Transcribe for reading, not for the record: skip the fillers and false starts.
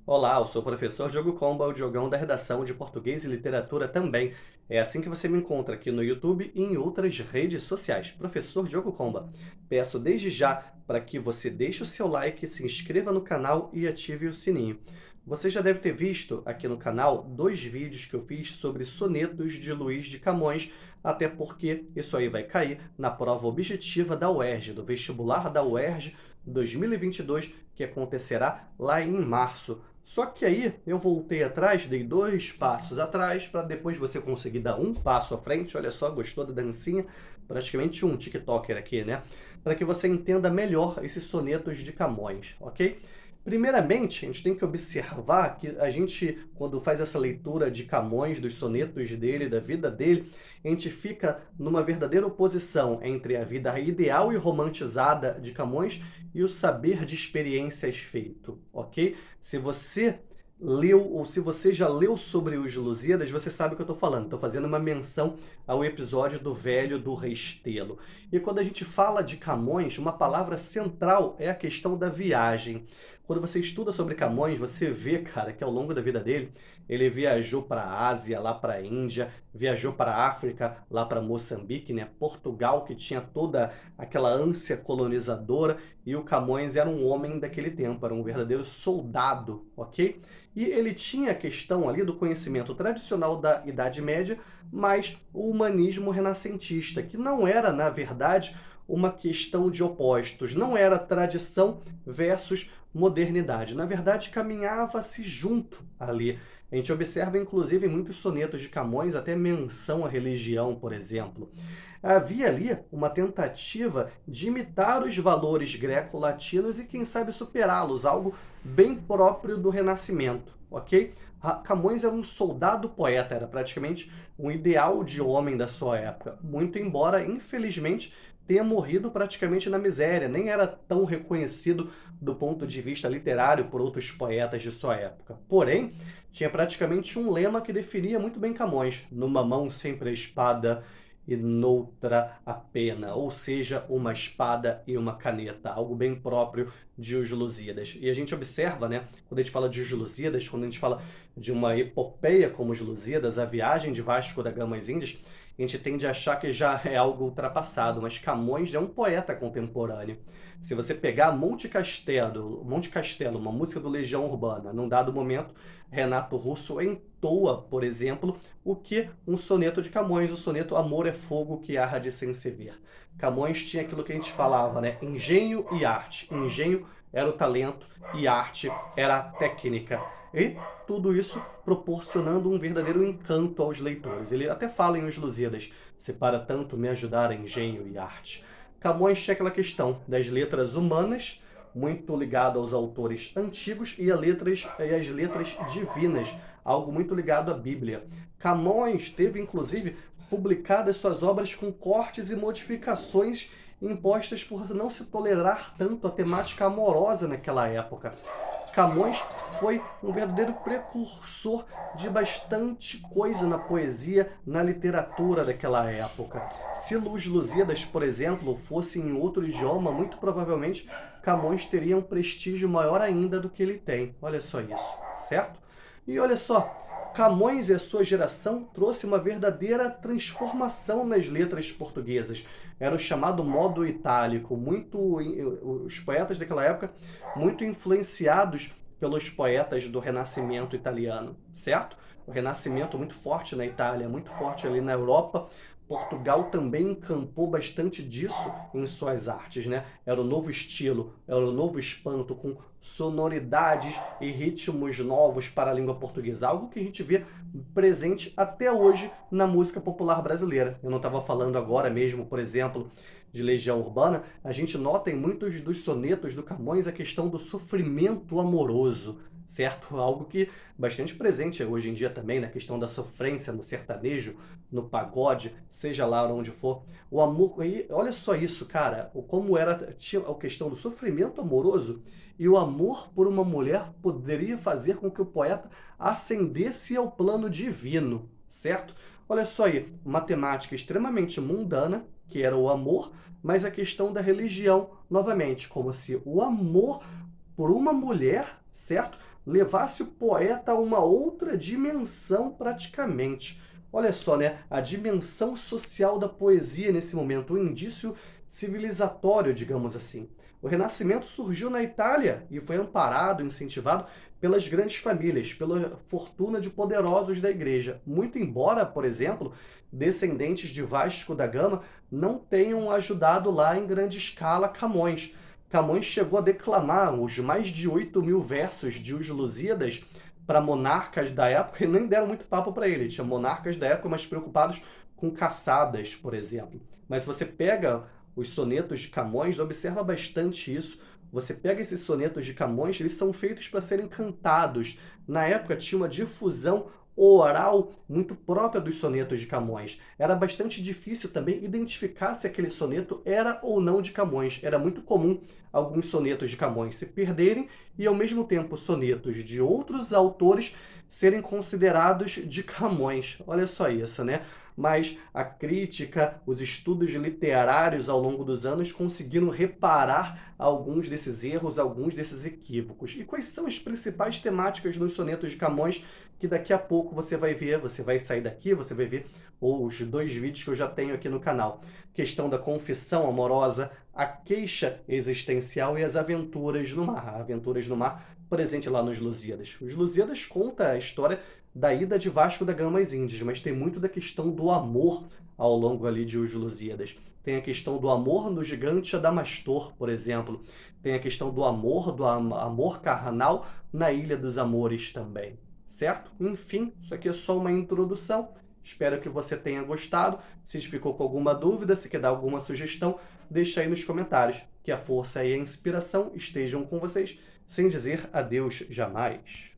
Olá, eu sou o professor Diogo Comba, o Diogão da redação de Português e Literatura também. É assim que você me encontra aqui no YouTube e em outras redes sociais. Professor Diogo Comba. Peço desde já para que você deixe o seu like, se inscreva no canal e ative o sininho. Você já deve ter visto aqui no canal dois vídeos que eu fiz sobre sonetos de Luís de Camões, até porque isso aí vai cair na prova objetiva da UERJ, do vestibular da UERJ 2022, que acontecerá lá em março. Só que aí eu voltei atrás, dei 2 passos atrás, para depois você conseguir dar 1 passo à frente. Olha só, gostou da dancinha? Praticamente um TikToker aqui, né? Para que você entenda melhor esses sonetos de Camões, ok? Primeiramente, a gente tem que observar que a gente, quando faz essa leitura de Camões, dos sonetos dele, da vida dele, a gente fica numa verdadeira oposição entre a vida ideal e romantizada de Camões e o saber de experiências feito, ok? Se você leu ou se você já leu sobre os Lusíadas, você sabe o que eu estou falando. Estou fazendo uma menção ao episódio do Velho do Restelo. E quando a gente fala de Camões, uma palavra central é a questão da viagem. Quando você estuda sobre Camões, você vê, cara, que ao longo da vida dele, ele viajou para a Ásia, lá para a Índia, viajou para a África, lá para Moçambique, né? Portugal, que tinha toda aquela ânsia colonizadora, e o Camões era um homem daquele tempo, era um verdadeiro soldado, ok? E ele tinha a questão ali do conhecimento tradicional da Idade Média, mas o humanismo renascentista, que não era, na verdade, uma questão de opostos, não era tradição versus modernidade. Na verdade, caminhava-se junto ali. A gente observa, inclusive, em muitos sonetos de Camões, até menção à religião, por exemplo. Havia ali uma tentativa de imitar os valores greco-latinos e, quem sabe, superá-los, algo bem próprio do Renascimento, ok? Camões era um soldado poeta, era praticamente um ideal de homem da sua época, muito embora, infelizmente, tenha morrido praticamente na miséria, nem era tão reconhecido do ponto de vista literário por outros poetas de sua época. Porém, tinha praticamente um lema que definia muito bem Camões: numa mão sempre a espada e noutra a pena, ou seja, uma espada e uma caneta, algo bem próprio de Os Lusíadas. E a gente observa, né, quando a gente fala de Os Lusíadas, quando a gente fala de uma epopeia como Os Lusíadas, a viagem de Vasco da Gama às Índias, a gente tende a achar que já é algo ultrapassado, mas Camões é um poeta contemporâneo. Se você pegar Monte Castelo, uma música do Legião Urbana, num dado momento, Renato Russo entoa, por exemplo, o que um soneto de Camões, o soneto Amor é fogo que arde de sem se ver. Camões tinha aquilo que a gente falava, né? Engenho e arte. Engenho era o talento e arte era a técnica. E tudo isso proporcionando um verdadeiro encanto aos leitores. Ele até fala em Os Lusíadas: se para tanto me ajudar engenho e arte. Camões tinha aquela questão das letras humanas, muito ligado aos autores antigos, e as letras divinas, algo muito ligado à Bíblia. Camões teve, inclusive, publicadas suas obras com cortes e modificações impostas por não se tolerar tanto a temática amorosa naquela época. Camões foi um verdadeiro precursor de bastante coisa na poesia, na literatura daquela época. Se Os Lusíadas, por exemplo, fosse em outro idioma, muito provavelmente Camões teria um prestígio maior ainda do que ele tem. Olha só isso, certo? E olha só, Camões e a sua geração trouxe uma verdadeira transformação nas letras portuguesas. Era o chamado modo itálico, os poetas daquela época muito influenciados pelos poetas do Renascimento italiano, certo? O Renascimento muito forte na Itália, muito forte ali na Europa. Portugal também encampou bastante disso em suas artes, né? Era o novo estilo, era o novo espanto, com sonoridades e ritmos novos para a língua portuguesa, algo que a gente vê presente até hoje na música popular brasileira. Eu não estava falando agora mesmo, por exemplo, de Legião Urbana, a gente nota em muitos dos sonetos do Camões a questão do sofrimento amoroso, certo? Algo que é bastante presente hoje em dia também, na questão da sofrência no sertanejo, no pagode, seja lá onde for. O amor, aí, olha só isso, cara, como era, tinha a questão do sofrimento amoroso, e o amor por uma mulher poderia fazer com que o poeta ascendesse ao plano divino, certo? Olha só aí, uma temática extremamente mundana, que era o amor, mas a questão da religião, novamente, como se o amor por uma mulher, certo? levasse o poeta a uma outra dimensão praticamente. Olha só, né? A dimensão social da poesia nesse momento, um indício civilizatório, digamos assim. O Renascimento surgiu na Itália e foi amparado, incentivado pelas grandes famílias, pela fortuna de poderosos da igreja. Muito embora, por exemplo, descendentes de Vasco da Gama não tenham ajudado lá em grande escala Camões. Camões chegou a declamar os mais de 8.000 versos de Os Lusíadas para monarcas da época e nem deram muito papo para ele. Tinha monarcas da época mais preocupados com caçadas, por exemplo. Mas se você pega os sonetos de Camões, observa bastante isso. Você pega esses sonetos de Camões, eles são feitos para serem cantados. Na época tinha uma difusão oral muito própria dos sonetos de Camões. Era bastante difícil também identificar se aquele soneto era ou não de Camões. Era muito comum alguns sonetos de Camões se perderem e, ao mesmo tempo, sonetos de outros autores serem considerados de Camões. Olha só isso, né? Mas a crítica, os estudos literários ao longo dos anos conseguiram reparar alguns desses erros, alguns desses equívocos. E quais são as principais temáticas nos sonetos de Camões que daqui a pouco você vai ver, você vai sair daqui, você vai ver os 2 vídeos que eu já tenho aqui no canal. Questão da confissão amorosa, a queixa existencial e as aventuras no mar. Aventuras no mar presente lá nos Lusíadas. Os Lusíadas conta a história da ida de Vasco da Gama às Índias, mas tem muito da questão do amor ao longo ali de Os Lusíadas. Tem a questão do amor no gigante Adamastor, por exemplo. Tem a questão do amor carnal na Ilha dos Amores também, certo? Enfim, isso aqui é só uma introdução. Espero que você tenha gostado. Se ficou com alguma dúvida, se quer dar alguma sugestão, deixa aí nos comentários. Que a força e a inspiração estejam com vocês, sem dizer adeus jamais.